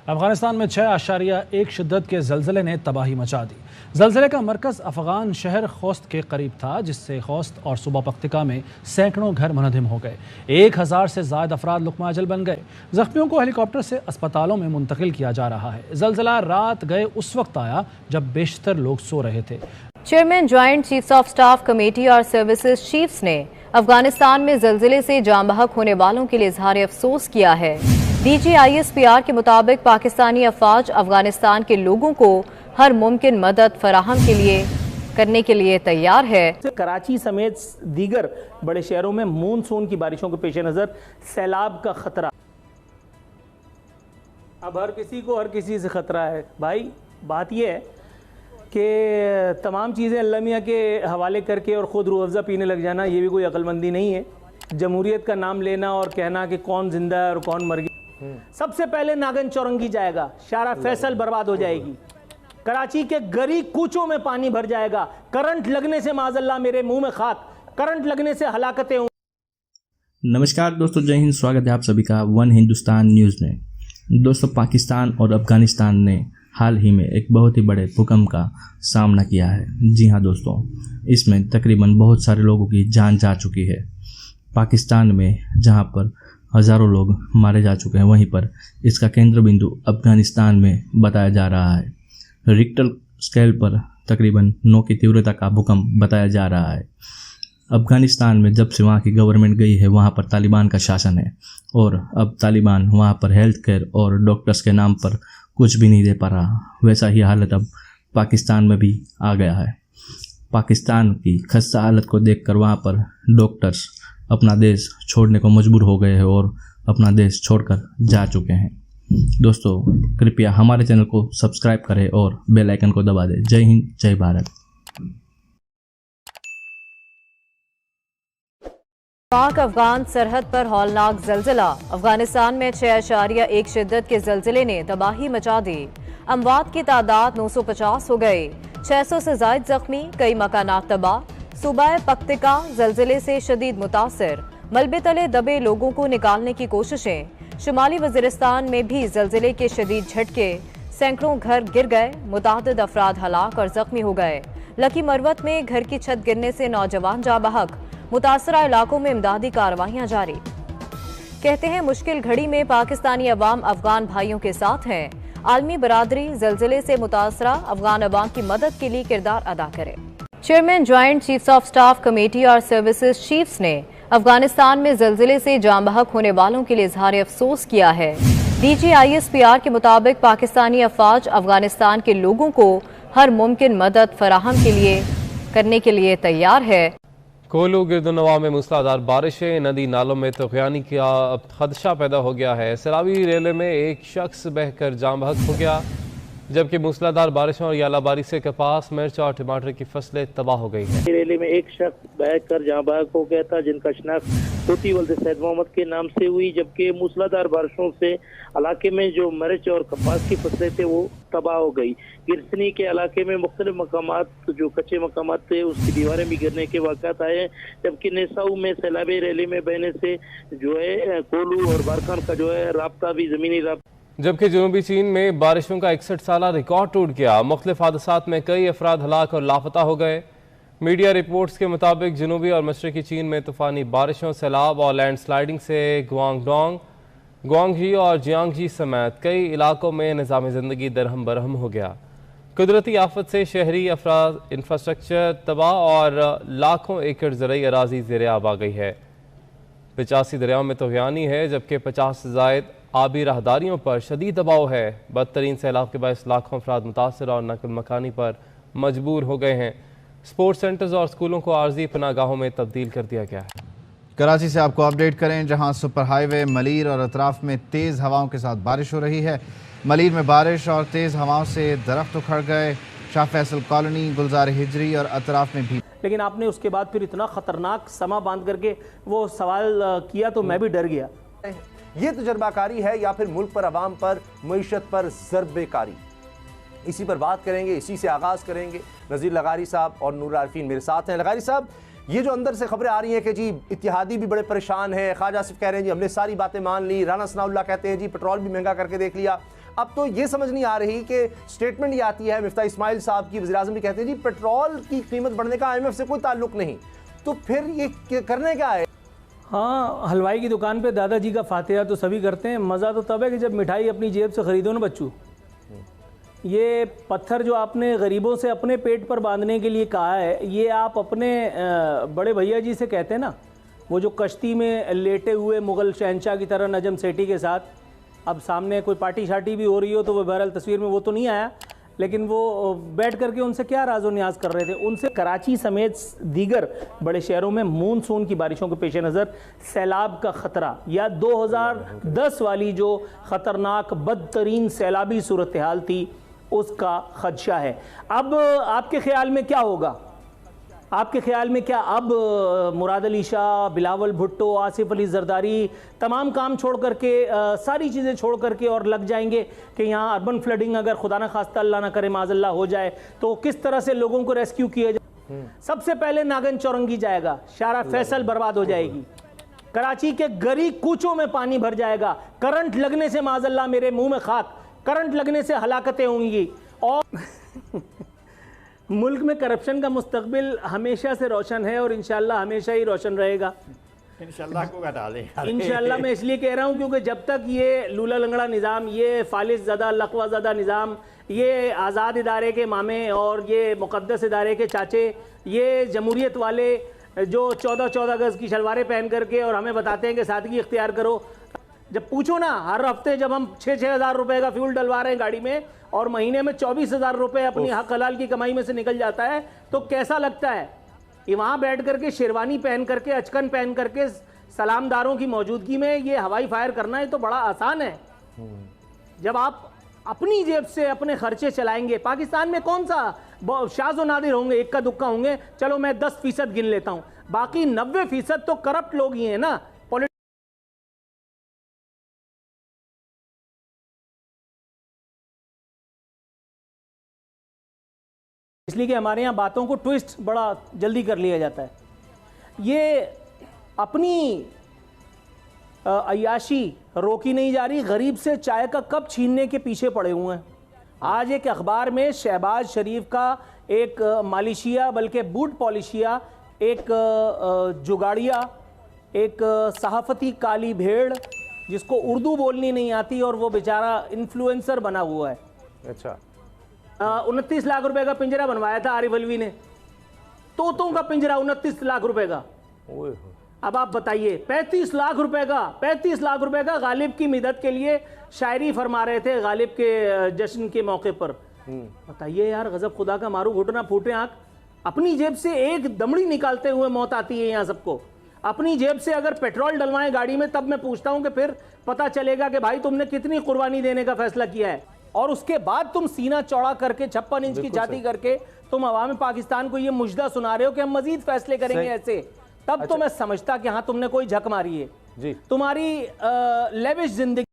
अफगानिस्तान में 6.1 शिद्दत के जल्जले ने तबाही मचा दी। जल्जले का मरकज़ अफगान शहर खोस्त के करीब था, जिससे खोस्त और सूबा पख्तिका में सैकड़ों घर मुनहदिम हो गए। 1000 से ज़ायद अफराद लुकमाजल बन गए। जख्मियों को हेलीकॉप्टर से अस्पतालों में मुंतकिल किया जा रहा है। जल्जला रात गए उस वक्त आया जब बेशतर लोग सो रहे थे। Chairman joint chiefs of staff committee और सर्विसेज चीफ्स ने अफगानिस्तान में जल्जले से जान बहक होने वालों के लिए इजहार अफसोस किया है। DGISPR के मुताबिक पाकिस्तानी अफवाज अफगानिस्तान के लोगों को हर मुमकिन मदद फराहम करने के लिए तैयार है। कराची समेत दीगर बड़े शहरों में मानसून की बारिशों के पेश नज़र सैलाब का खतरा। अब हर किसी को हर किसी से खतरा है। भाई बात यह है कि तमाम चीज़ें अल्लाह मियां के हवाले करके और ख़ुद रूह अफ़ज़ा पीने लग जाना, ये भी कोई अक्लमंदी नहीं है। जमहूरियत का नाम लेना और कहना कि कौन जिंदा है और कौन मर गया। सबसे पहले नागन चौरंगी जाएगा, शारा फैसल बर्बाद हो जाएगी, कराची के गली कूचों में पानी भर जाएगा, करंट लगने से माज़अल्लाह मेरे मुंह में खाक, करंट लगने से हलाकतें हों। नमस्कार दोस्तों, जय हिंद। स्वागत है आप सभी का वन हिंदुस्तान न्यूज़ में। दोस्तों, पाकिस्तान और अफगानिस्तान ने हाल ही में एक बहुत ही बड़े भूकंप का सामना किया है। जी हाँ दोस्तों, इसमें तकरीबन बहुत सारे लोगों की जान जा चुकी है। पाकिस्तान में जहाँ पर हज़ारों लोग मारे जा चुके हैं, वहीं पर इसका केंद्र बिंदु अफगानिस्तान में बताया जा रहा है। रिक्टर स्केल पर तकरीबन 9 की तीव्रता का भूकंप बताया जा रहा है। अफगानिस्तान में जब से वहाँ की गवर्नमेंट गई है, वहाँ पर तालिबान का शासन है और अब तालिबान वहाँ पर हेल्थ केयर और डॉक्टर्स के नाम पर कुछ भी नहीं दे पा रहा। वैसा ही हालत अब पाकिस्तान में भी आ गया है। पाकिस्तान की खस्ता हालत को देखकर वहाँ पर डॉक्टर्स अपना देश छोड़ने को मजबूर हो गए हैं और अपना देश छोड़कर जा चुके हैं। दोस्तों, कृपया हमारे चैनल को सब्सक्राइब करें और बेल आइकन को दबा दें। जय हिंद, जय भारत। पाक अफगान सरहद पर हौलनाक जल्जला। अफगानिस्तान में 6.1 शिद्दत के जल्जले ने तबाही मचा दी। अमवात की तादाद 950 हो गई, 600 से जायद जख्मी, कई मकानात तबाह। सूबा पख्तिका जल्जले से शदीद मुतासिर, मलबे तले दबे लोगों को निकालने की कोशिशें। शुमाली वजीरिस्तान में भी जल्जले के शदीद झटके, सैकड़ों घर गिर गए, मुतादिद अफराद हलाक और जख्मी हो गए। लकी मरवत में घर की छत गिरने से नौजवान जा बहक, मुतासरा इलाकों में इमदादी कार्रवाइयां जारी। कहते हैं मुश्किल घड़ी में पाकिस्तानी अवाम अफगान भाइयों के साथ हैं। आलमी बरादरी जल्जले से मुतासरा अफगान अवाम की मदद के लिए किरदार अदा करे। Chairman joint chiefs of staff committee और सर्विसेज चीफ्स ने अफगानिस्तान में जल्जले से जान बहक होने वालों के लिए इजहार अफसोस किया है। DGISPR के मुताबिक पाकिस्तानी अफवाज अफगानिस्तान के लोगों को हर मुमकिन मदद फराहम करने के लिए तैयार है। कोलू गिरदुनवा में मूसलाधार बारिशें, नदी नालों में तूफ़ानी का खदशा पैदा हो गया है। सैलाबी रेले में एक शख्स बहकर जान बहक हो गया, जबकि मूसलाधार बारिशों और यालाबारी से कपास, मिर्च और टमाटर की फसलें तबाह हो गई हैं। रेले में एक शख्स बहकर जहाँ बहक हो गया था, जिनका शनाख्त होती वल्द सैयद मोहम्मद के नाम से हुई, जबकि मूसलाधार बारिशों से इलाके में जो मिर्च और कपास की फसलें थे वो तबाह हो गई। गिरसनी के इलाके में मुख्तलिफ मकामात जो कच्चे मकामात थे उसकी दीवारें भी गिरने के वाक़ात आए, जबकि नेसाऊ में सैलाबी रैली में बहने से जो है कोलू और बारकान का जो है राब्ता भी ज़मीनी राब्ता। जबकि जनूबी चीन में बारिशों का 61 साला रिकॉर्ड टूट गया। मुख्तलिफ हादसात में कई अफराद हलाक और लापता हो गए। मीडिया रिपोर्ट्स के मुताबिक जनूबी और मशरकी चीन में तूफ़ानी बारिशों, सैलाब और लैंडस्लाइडिंग से गुआंगडोंग, गुआंगजी और जियांगजी समेत कई इलाकों में निज़ाम ज़िंदगी दरहम बरहम हो गया। कुदरती आफत से शहरी अफराद इंफ्रास्ट्रक्चर तबाह और लाखों एकड़ ज़रई अराजी ज़ेर आब आ गई है। 85 दरियाओं में तूफ़ानी है, जबकि 50 से ज़ायद आबी राहदारियों पर शदीद दबाव है। बदतरीन सैलाब के बायस लाखों अफराद मुतासर और नकल मकानी पर मजबूर हो गए हैं। स्पोर्ट्स सेंटर्स और स्कूलों को आर्जी पनागाहों में तब्दील कर दिया गया है। कराची से आपको अपडेट करें, जहां सुपर हाईवे मलीर और अतराफ में तेज़ हवाओं के साथ बारिश हो रही है। मलीर में बारिश और तेज़ हवाओं से दरख्त उखड़ गए। शाह फैसल कॉलोनी, गुलजार हिजरी और अतराफ में भी। लेकिन आपने उसके बाद फिर इतना ख़तरनाक समा बांध करके वो सवाल किया तो मैं भी डर गया। ये तजर्बाकारी है या फिर मुल्क पर, अवाम पर, मईशत पर ज़रबेकारी? इसी पर बात करेंगे, इसी से आगाज़ करेंगे। नज़ीर लगारी साहब और नूर आरिफीन मेरे साथ हैं। लगारी साहब, ये जो अंदर से खबरें आ रही हैं कि जी इत्तिहादी भी बड़े परेशान हैं, ख्वाजा आसिफ कह रहे हैं जी हमने सारी बातें मान ली, राना सनाउल्लाह कहते हैं जी पेट्रोल भी महंगा करके देख लिया, अब तो ये समझ नहीं आ रही कि स्टेटमेंट ये आती है मिफ्ता इस्माइल साहब की, वज़ीर आज़म भी कहते हैं जी पेट्रोल की कीमत बढ़ने का IMF से कोई ताल्लुक नहीं, तो फिर ये करने क्या है? हाँ, हलवाई की दुकान पे दादाजी का फातिहा तो सभी करते हैं, मज़ा तो तब है कि जब मिठाई अपनी जेब से ख़रीदो ना बच्चू। ये पत्थर जो आपने गरीबों से अपने पेट पर बांधने के लिए कहा है, ये आप अपने बड़े भैया जी से कहते हैं ना, वो जो कश्ती में लेटे हुए मुग़ल शहंशाह की तरह नजम सेठी के साथ, अब सामने कोई पार्टी शार्टी भी हो रही हो तो वो बहरहाल तस्वीर में वो तो नहीं आया, लेकिन वो बैठ करके उनसे क्या राज़ो न्याज कर रहे थे। उनसे कराची समेत दीगर बड़े शहरों में मानसून की बारिशों के पेश नज़र सैलाब का ख़तरा या 2010 वाली जो ख़तरनाक बदतरीन सैलाबी सूरत हाल थी उसका खदशा है। अब आपके ख्याल में क्या होगा? आपके ख्याल में क्या अब मुराद अली शाह, बिलावल भुट्टो, आसिफ अली जरदारी तमाम काम छोड़ करके, सारी चीज़ें छोड़ करके और लग जाएंगे कि यहाँ अर्बन फ्लडिंग अगर खुदा न खास्ता अल्लाह ना करे माज़ल्ला हो जाए तो किस तरह से लोगों को रेस्क्यू किया जाए? सबसे पहले नागन चौरंगी जाएगा, शारा फैसल बर्बाद हो जाएगी, कराची के गली कूचों में पानी भर जाएगा, करंट लगने से माज़ल्ला मेरे मुंह में खाक, करंट लगने से हलाकतें होंगी और मुल्क में करप्शन का मुस्तकबिल हमेशा से रोशन है और इंशाल्लाह हमेशा ही रोशन रहेगा। इंशाल्लाह को हटा ले। इंशाल्लाह मैं इसलिए कह रहा हूँ क्योंकि जब तक ये लूला लंगड़ा निज़ाम, ये फालिस ज़दा लकवा ज़दा निज़ाम, ये आज़ाद इदारे के मामे और ये मुक़द्दस इदारे के चाचे, ये जमहूरियत वाले जो 14-14 गज़ की शलवारें पहन करके और हमें बताते हैं कि सादगी इख्तियार करो, जब पूछो ना हर हफ्ते जब हम 6-6 हज़ार रुपये का फ्यूल डलवा रहे हैं गाड़ी में और महीने में 24,000 रुपये अपनी हक हलाल की कमाई में से निकल जाता है तो कैसा लगता है? ये वहाँ बैठ करके शेरवानी पहन करके, अचकन पहन करके सलामदारों की मौजूदगी में ये हवाई फायर करना है तो बड़ा आसान है। जब आप अपनी जेब से अपने खर्चे चलाएंगे, पाकिस्तान में कौन सा शाज़ व नादिर होंगे, इक्का दुक्का होंगे, चलो मैं 10% गिन लेता हूँ, बाकी 90% तो करप्ट लोग ही हैं ना। इसलिए कि हमारे यहाँ बातों को ट्विस्ट बड़ा जल्दी कर लिया जाता है। ये अपनी अय्याशी रोकी नहीं जा रही, गरीब से चाय का कप छीनने के पीछे पड़े हुए हैं। आज एक अखबार में शहबाज शरीफ का एक मालिशिया, बल्कि बूट पॉलिशिया, एक जुगाड़िया, एक सहाफ़ती काली भेड़ जिसको उर्दू बोलनी नहीं आती और वो बेचारा इन्फ्लुएंसर बना हुआ है। अच्छा, 29 लाख रुपए का पिंजरा बनवाया था आरिफ अलवी ने, तोतों का पिंजरा 29 लाख रुपए का। अब आप बताइए 35 लाख रुपए का गालिब की मदद के लिए शायरी फरमा रहे थे गालिब के जश्न के मौके पर। बताइए यार, गजब खुदा का मारू, घुटना फूटे आंख। अपनी जेब से एक दमड़ी निकालते हुए मौत आती है यहाँ सबको। अपनी जेब से अगर पेट्रोल डलवाएं गाड़ी में तब मैं पूछता हूं कि फिर पता चलेगा कि भाई तुमने कितनी कुर्बानी देने का फैसला किया है। और उसके बाद तुम सीना चौड़ा करके 56 इंच की जाति करके तुम अवाम पाकिस्तान को ये मुजदा सुना रहे हो कि हम मजीद फैसले करेंगे ऐसे, तब तो मैं समझता कि हाँ तुमने कोई झक मारी है। तुम्हारी लेविश जिंदगी